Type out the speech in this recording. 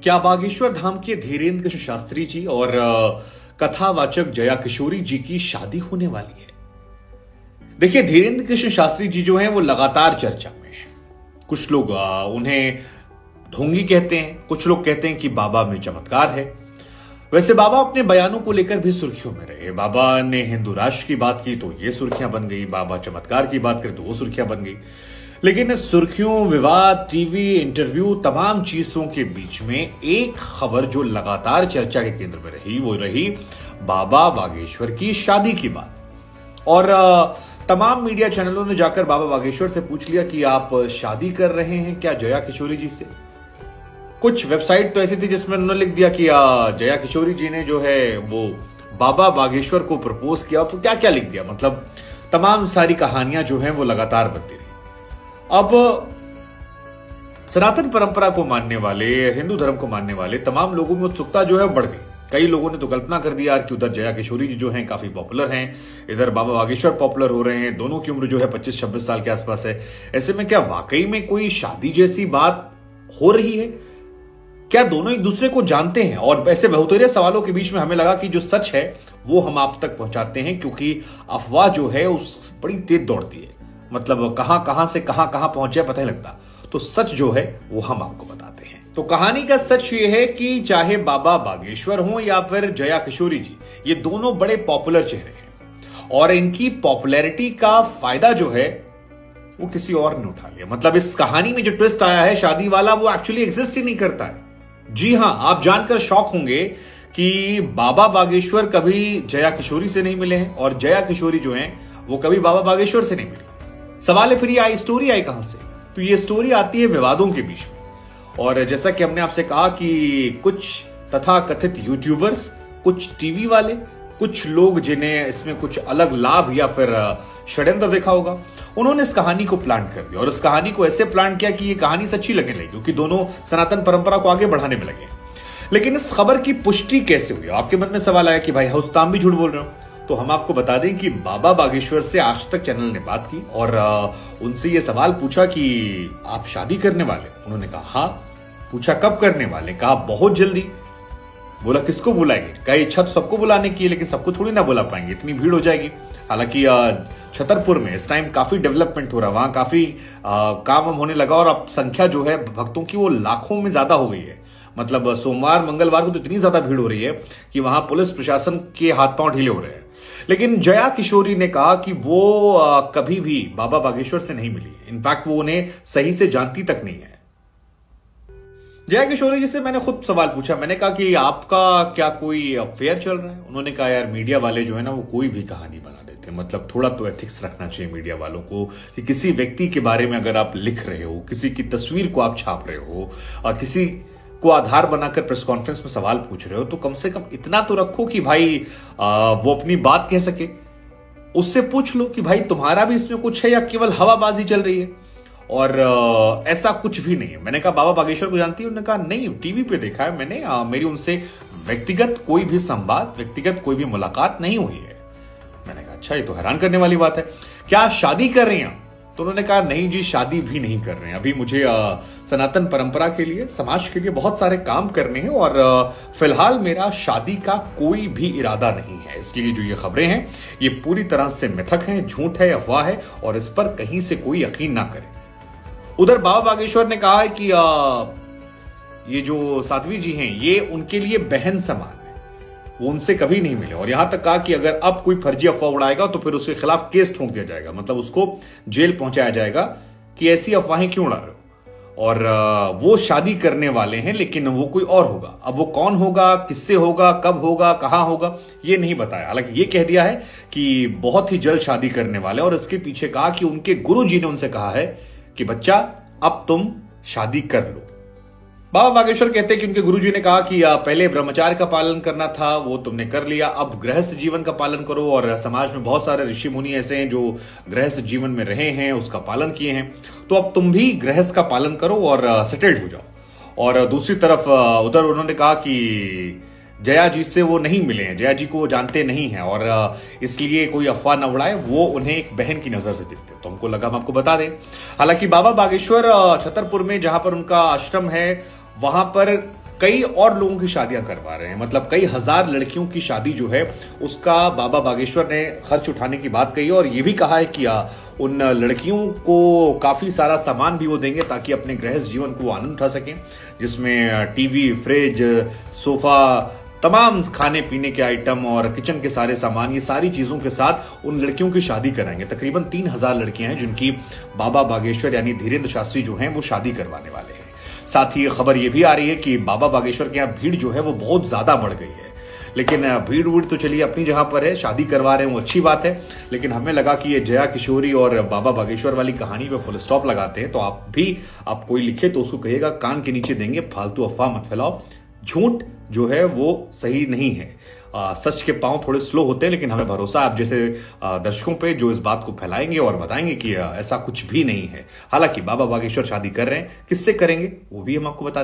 क्या बागेश्वर धाम के धीरेन्द्र कृष्ण शास्त्री जी और कथावाचक जया किशोरी जी की शादी होने वाली है? देखिए, धीरेन्द्र कृष्ण शास्त्री जी जो हैं वो लगातार चर्चा में हैं। कुछ लोग उन्हें ढोंगी कहते हैं, कुछ लोग कहते हैं कि बाबा में चमत्कार है। वैसे बाबा अपने बयानों को लेकर भी सुर्खियों में रहे। बाबा ने हिंदू राष्ट्र की बात की तो ये सुर्खियां बन गई, बाबा चमत्कार की बात करें तो वो सुर्खियां बन गई। लेकिन सुर्खियों, विवाद, टीवी इंटरव्यू, तमाम चीजों के बीच में एक खबर जो लगातार चर्चा के केंद्र में रही वो रही बाबा बागेश्वर की शादी की बात। और तमाम मीडिया चैनलों ने जाकर बाबा बागेश्वर से पूछ लिया कि आप शादी कर रहे हैं क्या जया किशोरी जी से। कुछ वेबसाइट तो ऐसी थी जिसमें उन्होंने लिख दिया कि जया किशोरी जी ने जो है वो बाबा बागेश्वर को प्रपोज किया। तो क्या क्या लिख दिया, मतलब तमाम सारी कहानियां जो हैं वो लगातार बनती रही। अब सनातन परंपरा को मानने वाले, हिंदू धर्म को मानने वाले तमाम लोगों में उत्सुकता जो है बढ़ गई। कई लोगों ने तो कल्पना कर दिया कि उधर जया किशोरी जी जो हैं काफी पॉपुलर हैं, इधर बाबा बागेश्वर पॉपुलर हो रहे हैं, दोनों की उम्र जो है 25-26 साल के आसपास है। ऐसे में क्या वाकई में कोई शादी जैसी बात हो रही है? क्या दोनों एक दूसरे को जानते हैं? और ऐसे बहुतेरे सवालों के बीच में हमें लगा कि जो सच है वो हम आप तक पहुंचाते हैं, क्योंकि अफवाह जो है उस बड़ी तेज दौड़ती है। मतलब कहां से कहां पहुंच जाए पता नहीं लगता। तो सच जो है वो हम आपको बताते हैं। तो कहानी का सच ये है कि चाहे बाबा बागेश्वर हो या फिर जया किशोरी जी, ये दोनों बड़े पॉपुलर चेहरे हैं और इनकी पॉपुलैरिटी का फायदा जो है वो किसी और ने उठा लिया। मतलब इस कहानी में जो ट्विस्ट आया है शादी वाला, वो एक्चुअली एग्जिस्ट ही नहीं करता है। जी हां, आप जानकर शॉक होंगे कि बाबा बागेश्वर कभी जया किशोरी से नहीं मिले हैं और जया किशोरी जो हैं वो कभी बाबा बागेश्वर से नहीं मिली। सवाल है फिर ये स्टोरी आई कहां से? तो ये स्टोरी आती है विवादों के बीच में। और जैसा कि हमने आपसे कहा कि कुछ तथाकथित यूट्यूबर्स, कुछ टीवी वाले, कुछ लोग जिन्हें इसमें कुछ अलग लाभ या फिर षड्यंत्र देखा होगा, उन्होंने इस कहानी को प्लान कर दिया और इस कहानी को ऐसे प्लान किया कि ये कहानी सच्ची लगने लगी, क्योंकि दोनों सनातन परंपरा को आगे बढ़ाने में लगे। लेकिन इस खबर की पुष्टि कैसे हुई? आपके मन में सवाल आया कि भाई हौसताम भी झूठ बोल रहे हो। तो हम आपको बता दें कि बाबा बागेश्वर से आज तक चैनल ने बात की और उनसे ये सवाल पूछा कि आप शादी करने वाले? उन्होंने कहा हाँ। पूछा कब करने वाले? कहा बहुत जल्दी। बोला किसको बुलाएंगे? कहा इच्छा तो सबको बुलाने की है, लेकिन सबको थोड़ी ना बुला पाएंगे, इतनी भीड़ हो जाएगी। हालांकि छतरपुर में इस टाइम काफी डेवलपमेंट हो रहा है, वहां काफी काम होने लगा और अब संख्या जो है भक्तों की वो लाखों में ज्यादा हो गई है। मतलब सोमवार मंगलवार को तो इतनी ज्यादा भीड़ हो रही है कि वहां पुलिस प्रशासन के हाथ पांव ढीले हो रहे हैं। लेकिन जया किशोरी ने कहा कि वो कभी भी बाबा बागेश्वर से नहीं मिली, इनफैक्ट वो उन्हें सही से जानती तक नहीं है। जया किशोरी जी से मैंने खुद सवाल पूछा, मैंने कहा कि आपका क्या कोई अफेयर चल रहा है? उन्होंने कहा यार मीडिया वाले जो है ना वो कोई भी कहानी बना देते हैं, मतलब थोड़ा तो एथिक्स रखना चाहिए मीडिया वालों को कि किसी व्यक्ति के बारे में अगर आप लिख रहे हो, किसी की तस्वीर को आप छाप रहे हो और किसी को आधार बनाकर प्रेस कॉन्फ्रेंस में सवाल पूछ रहे हो, तो कम से कम इतना तो रखो कि भाई वो अपनी बात कह सके। उससे पूछ लो कि भाई तुम्हारा भी इसमें कुछ है या केवल हवाबाजी चल रही है। और ऐसा कुछ भी नहीं है। मैंने कहा बाबा बागेश्वर को जानती है? उन्होंने कहा नहीं, टीवी पे देखा है मैंने, मेरी उनसे व्यक्तिगत कोई भी संवाद, व्यक्तिगत कोई भी मुलाकात नहीं हुई है। मैंने कहा अच्छा, ये तो हैरान करने वाली बात है, क्या शादी कर रही हैं? तो उन्होंने कहा नहीं जी, शादी भी नहीं कर रहे हैं, अभी मुझे सनातन परंपरा के लिए, समाज के लिए बहुत सारे काम करने हैं और फिलहाल मेरा शादी का कोई भी इरादा नहीं है। इसलिए जो ये खबरें हैं ये पूरी तरह से मिथक हैं, झूठ है, अफवाह है और इस पर कहीं से कोई यकीन ना करे। उधर बाबा बागेश्वर ने कहा है कि ये जो साध्वी जी हैं ये उनके लिए बहन समान है, वो उनसे कभी नहीं मिले। और यहां तक कहा कि अगर अब कोई फर्जी अफवाह उड़ाएगा तो फिर उसके खिलाफ केस ठोक दिया जाएगा, मतलब उसको जेल पहुंचाया जाएगा कि ऐसी अफवाहें क्यों उड़ा रहे हो। और वो शादी करने वाले हैं, लेकिन वो कोई और होगा। अब वो कौन होगा, किससे होगा, कब होगा, कहां होगा, ये नहीं बताया। हालांकि ये कह दिया है कि बहुत ही जल्द शादी करने वाले, और इसके पीछे कहा कि उनके गुरुजी ने उनसे कहा है कि बच्चा अब तुम शादी कर लो। बाबा बागेश्वर कहते हैं कि उनके गुरुजी ने कहा कि पहले ब्रह्मचार्य का पालन करना था, वो तुमने कर लिया, अब गृहस्थ जीवन का पालन करो। और समाज में बहुत सारे ऋषि मुनि ऐसे हैं जो गृहस्थ जीवन में रहे हैं, उसका पालन किए हैं, तो अब तुम भी गृहस्थ का पालन करो और सेटल्ड हो जाओ। और दूसरी तरफ उधर उन्होंने कहा कि जया जी से वो नहीं मिले हैं, जया जी को वो जानते नहीं हैं और इसलिए कोई अफवाह न उड़ाए, वो उन्हें एक बहन की नजर से देखते हैं। तो हमको लगा हम आपको बता दें। हालांकि बाबा बागेश्वर छतरपुर में जहां पर उनका आश्रम है वहां पर कई और लोगों की शादियां करवा रहे हैं। मतलब कई हजार लड़कियों की शादी जो है उसका बाबा बागेश्वर ने खर्च उठाने की बात कही और ये भी कहा है कि उन लड़कियों को काफी सारा सामान भी वो देंगे ताकि अपने गृहस्थ जीवन को आनंद उठा सकें, जिसमें टीवी, फ्रिज, सोफा, तमाम खाने पीने के आइटम और किचन के सारे सामान, ये सारी चीजों के साथ उन लड़कियों की शादी कराएंगे। तकरीबन 3000 लड़कियां हैं जिनकी बाबा बागेश्वर यानी धीरेन्द्र शास्त्री जो हैं वो शादी करवाने वाले हैं। साथ ही खबर ये भी आ रही है कि बाबा बागेश्वर के यहाँ भीड़ जो है वो बहुत ज्यादा बढ़ गई है। लेकिन भीड़ तो चलिए अपनी जगह पर है, शादी करवा रहे हैं वो अच्छी बात है, लेकिन हमें लगा कि ये जया किशोरी और बाबा बागेश्वर वाली कहानी पे फुल स्टॉप लगाते हैं। तो आप कोई लिखे तो उसको कहिएगा कान के नीचे देंगे, फालतू अफवाह मत फैलाओ। झूठ जो है वो सही नहीं है। सच के पांव थोड़े स्लो होते हैं, लेकिन हमें भरोसा है आप जैसे दर्शकों पे जो इस बात को फैलाएंगे और बताएंगे कि ऐसा कुछ भी नहीं है। हालांकि बाबा बागेश्वर शादी कर रहे हैं, किससे करेंगे वो भी हम आपको बता